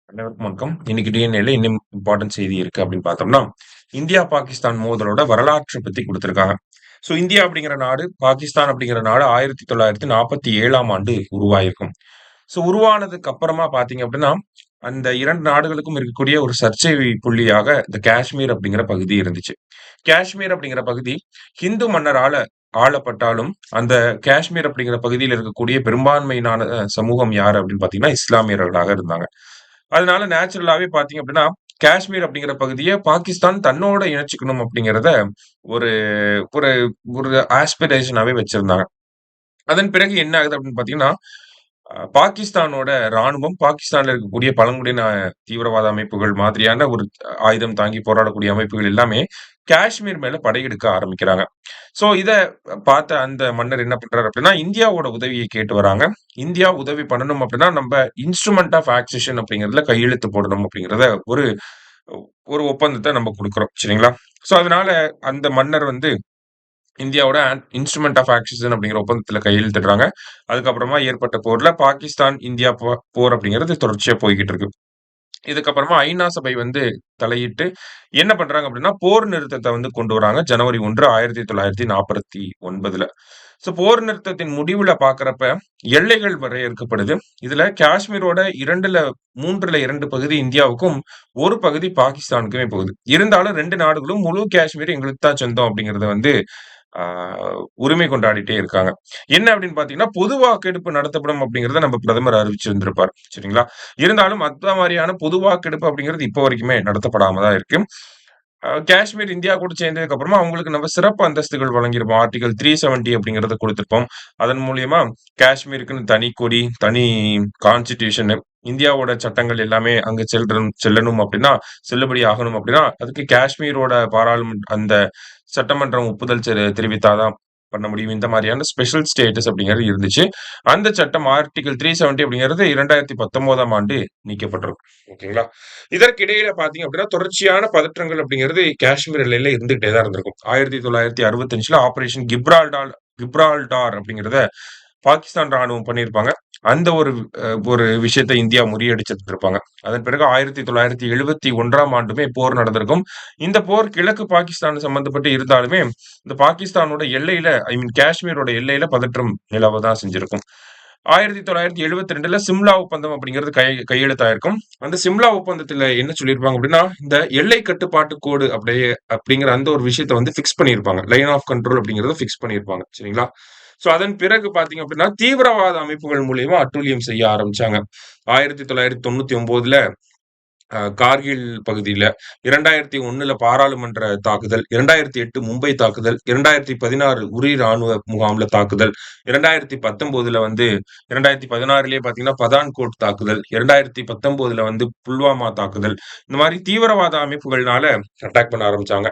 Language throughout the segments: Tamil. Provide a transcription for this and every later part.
அனைவருக்கும் வணக்கம். இன்னைக்கு டிஎன்ஏல இன்னும் இம்பார்ட்டன்ட் செய்தி இருக்கு அப்படின்னு பார்த்தோம்னா, இந்தியா, பாகிஸ்தான் மோதலோட வரலாற்ற பத்தி குடுத்திருக்காங்க. இந்தியா அப்படிங்கிற நாடு, பாகிஸ்தான் அப்படிங்கிற நாடு 1947ஆம் ஆண்டு உருவாயிருக்கும். உருவானதுக்கு அப்புறமா பார்த்தீங்க அப்படின்னா, அந்த 2 நாடுகளுக்கும் இருக்கக்கூடிய ஒரு சர்ச்சை புள்ளியாக இந்த காஷ்மீர் அப்படிங்கிற பகுதி இருந்துச்சு. காஷ்மீர் அப்படிங்கிற பகுதி ஹிந்து மன்னரால ஆளப்பட்டாலும், அந்த காஷ்மீர் அப்படிங்கிற பகுதியில இருக்கக்கூடிய பெரும்பான்மையினான சமூகம் யாரு அப்படின்னு பார்த்தீங்கன்னா, இஸ்லாமியர்களாக இருந்தாங்க. அதனால நேச்சுரலாவே பார்த்தீங்க அப்படின்னா, காஷ்மீர் அப்படிங்கிற பகுதிய பாகிஸ்தான் தன்னோட இணைச்சுக்கணும் அப்படிங்கிறத ஒரு ஒரு ஒரு ஆஸ்பிரேஷனாவே வச்சிருந்தாங்க. அதன் பிறகு என்ன ஆகுது அப்படின்னு பார்த்தீங்கன்னா, பாகிஸ்தானோட ராணுவம், பாகிஸ்தான்ல இருக்கக்கூடிய பழங்குடியின தீவிரவாத அமைப்புகள் மாதிரியான ஒரு ஆயுதம் தாங்கி போராடக்கூடிய அமைப்புகள் எல்லாமே காஷ்மீர் மேல படையெடுக்க ஆரம்பிக்கிறாங்க. இத பார்த்த அந்த மன்னர் என்ன பண்றாரு அப்படின்னா, இந்தியாவோட உதவிய கேட்டு வராங்க. இந்தியா உதவி பண்ணணும் அப்படின்னா, நம்ப இன்ஸ்ட்ருமென்ட் ஆஃப் ஆக்ஸிஷன் அப்படிங்கிறதுல கையெழுத்து போடணும் அப்படிங்கிறத ஒரு ஒரு ஒப்பந்தத்த நம்ம குடுக்குறோம். சரிங்களா? அதனால அந்த மன்னர் வந்து இந்தியாவோட இன்ஸ்ட்ருமென்ட் ஆஃப் ஆக்ஸிஷன் அப்படிங்கிற ஒப்பந்தத்துல கையெழுத்திடுறாங்க. அதுக்கப்புறமா ஏற்பட்ட போர்ல பாகிஸ்தான், இந்தியா போர் அப்படிங்கிறது தொடர்ச்சியா போய்க்கிட்டு இருக்கு. இதுக்கப்புறமா ஐநா சபை வந்து தலையிட்டு என்ன பண்றாங்க அப்படின்னா, போர் நிறுத்தத்த வந்து கொண்டு வராங்க. ஜனவரி 1, 1949ல. போர் நிறுத்தத்தின் முடிவுல பார்க்கிறப்ப, எல்லைகள் வரையறுக்கப்படுது. இதுல காஷ்மீரோட 3ல 2 பகுதி இந்தியாவுக்கும், 1 பகுதி பாகிஸ்தானுக்குமே போகுது. இருந்தாலும் 2 நாடுகளும் முழு காஷ்மீர் எங்களுக்கு தான் சொந்தம் அப்படிங்கிறத வந்து ஆ உரிமை கொண்டாடிட்டே இருக்காங்க. என்ன அப்படின்னு பார்த்தீங்கன்னா, பொது வாக்கெடுப்பு நடத்தப்படும் அப்படிங்கிறத நம்ம பிரதமர் அறிவிச்சிருந்திருப்பார். சரிங்களா? இருந்தாலும் அந்த மாரியான பொது வாக்கெடுப்பு அப்படிங்கிறது இப்போ வரைக்குமே நடத்தப்படாம தான் இருக்கு. காஷ்மீர் இந்தியா கூட சேர்ந்ததுக்கு அப்புறமா அவங்களுக்கு நம்ம சிறப்பு அந்தஸ்துகள் வழங்கியிருப்போம். ஆர்டிகிள் 370 அப்படிங்கிறத குடுத்திருப்போம். அதன் மூலியமா காஷ்மீருக்குன்னு தனி கொடி, தனி கான்ஸ்டிடியூஷன், இந்தியாவோட சட்டங்கள் எல்லாமே அங்க செல்லணும் அப்படின்னா, செல்லுபடி ஆகணும் அப்படின்னா, அதுக்கு காஷ்மீரோட அந்த சட்டமன்றம் ஒப்புதல் தெரிவித்தா தான் பண்ண முடியும். இந்த மாரியான ஸ்பெஷல் ஸ்டேட்டஸ் அப்படிங்கிறது இருந்துச்சு. அந்த சட்டம் ஆர்டிகிள் 370 அப்படிங்கிறது 2019ஆம் ஆண்டு நீக்கப்பட்டிருக்கும். ஓகேங்களா? இதற்கு இடையில பார்த்தீங்க அப்படின்னா, தொடர்ச்சியான பதற்றங்கள் அப்படிங்கிறது காஷ்மீர் எல்லையில இருந்துகிட்டே தான் இருந்திருக்கும். 1965ல ஆப்பரேஷன் கிப்ரால்டார் அப்படிங்கிறத பாகிஸ்தான் ராணுவம் பண்ணியிருப்பாங்க. அந்த ஒரு விஷயத்த இந்தியா முறியடிச்சிருந்திருப்பாங்க. அதன் பிறகு 1971ஆம் ஆண்டுமே போர் நடந்திருக்கும். இந்த போர் கிழக்கு பாகிஸ்தான் சம்பந்தப்பட்டு இருந்தாலுமே, இந்த பாகிஸ்தானோட எல்லையில காஷ்மீரோட எல்லையில பதற்றம் நிலவ தான் செஞ்சிருக்கும். 1972ல சிம்லா ஒப்பந்தம் அப்படிங்கிறது கையெழுத்தாயிருக்கும். அந்த சிம்லா ஒப்பந்தத்துல என்ன சொல்லியிருப்பாங்க அப்படின்னா, இந்த எல்லை கட்டுப்பாட்டு கோடு அப்படிங்கிற அந்த ஒரு விஷயத்த வந்து ஃபிக்ஸ் பண்ணியிருப்பாங்க. லைன் ஆஃப் கண்ட்ரோல் அப்படிங்கிறத ஃபிக்ஸ் பண்ணியிருப்பாங்க. சரிங்களா? அதன் பிறகு பார்த்தீங்க அப்படின்னா, தீவிரவாத அமைப்புகள் மூலியமா அட்டூழியம் செய்ய ஆரம்பிச்சாங்க. 1999ல கார்கில் பகுதியில, 2001ல பாராளுமன்ற தாக்குதல், 2008 மும்பை தாக்குதல், 2016 உரி ராணுவ முகாம்ல தாக்குதல், 2019ல வந்து 2016லயே பார்த்தீங்கன்னா பதான்கோட் தாக்குதல், 2019ல வந்து புல்வாமா தாக்குதல், இந்த மாரி தீவிரவாத அமைப்புகள்னால அட்டாக் பண்ண ஆரம்பிச்சாங்க.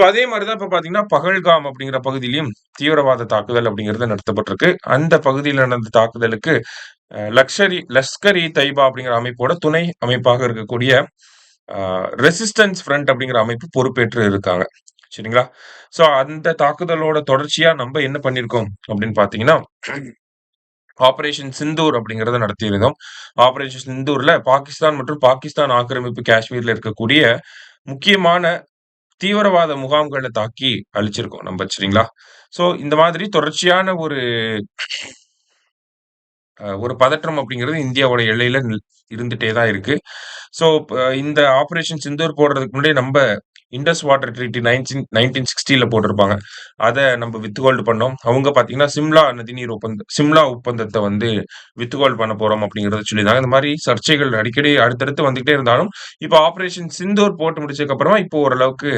அதே மாரி தான் இப்ப பார்த்தீங்கன்னா, பகல்காம் அப்படிங்கிற பகுதியிலயும் தீவிரவாத தாக்குதல் அப்படிங்கிறது நடத்தப்பட்டிருக்கு. அந்த பகுதியில நடந்த தாக்குதலுக்கு லஷ்கர் இ தொய்பா அப்படிங்கிற அமைப்போட துணை அமைப்பாக இருக்கக்கூடிய ரெசிஸ்டன்ஸ் ஃப்ரண்ட் அப்படிங்கிற அமைப்பு பொறுப்பேற்று இருக்காங்க. சரிங்களா? அந்த தாக்குதலோட தொடர்ச்சியா நம்ம என்ன பண்ணியிருக்கோம் அப்படின்னு பார்த்தீங்கன்னா, ஆப்பரேஷன் சிந்தூர் அப்படிங்கிறத நடத்தியிருந்தோம். ஆப்பரேஷன் சிந்தூர்ல பாகிஸ்தான் மற்றும் பாகிஸ்தான் ஆக்கிரமிப்பு காஷ்மீர்ல இருக்கக்கூடிய முக்கியமான தீவிரவாத முகாம்கள தாக்கி அழிச்சிருக்கோம் நம்ம. சரிங்களா? இந்த மாதிரி தொடர்ச்சியான ஒரு பதற்றம் அப்படிங்கிறது இந்தியாவோட எல்லையில இருந்துட்டே தான் இருக்கு. இந்த ஆப்பரேஷன் சிந்தூர் போடுறதுக்கு முன்னாடி நம்ப இண்டஸ் வாட்டர் ட்ரீட்டி 1960ல போட்டிருப்பாங்க. அத நம்ம வித்ஹோல்ட் பண்ணோம். அவங்க பார்த்தீங்கன்னா, சிம்லா ஒப்பந்தத்த வந்து வித்ஹோல்ட் பண்ண போறோம் அப்படிங்கிறத சொல்லியிருந்தாங்க. இந்த மாரி சர்ச்சைகள் அடிக்கடி அடுத்தடுத்து வந்துகிட்டே இருந்தாலும், இப்ப ஆப்பரேஷன் சிந்தூர் போட்டு முடிச்சதுக்கு அப்புறமா இப்போ ஓரளவுக்கு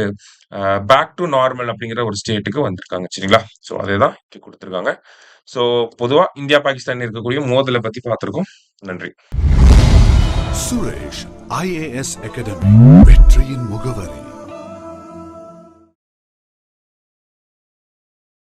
பேக் டூ நார்மல் அப்படிங்கிற ஒரு ஸ்டேட்டுக்கு வந்திருக்காங்க. சரிங்களா? அதேதான் இங்க குடுத்திருக்காங்க. பொதுவா இந்தியா, பாகிஸ்தான் இருக்கக்கூடிய மோதல பத்தி பார்த்திருக்கோம். நன்றி. சுரேஷ் IAS அகாடமி வெற்றியின் முகவரி.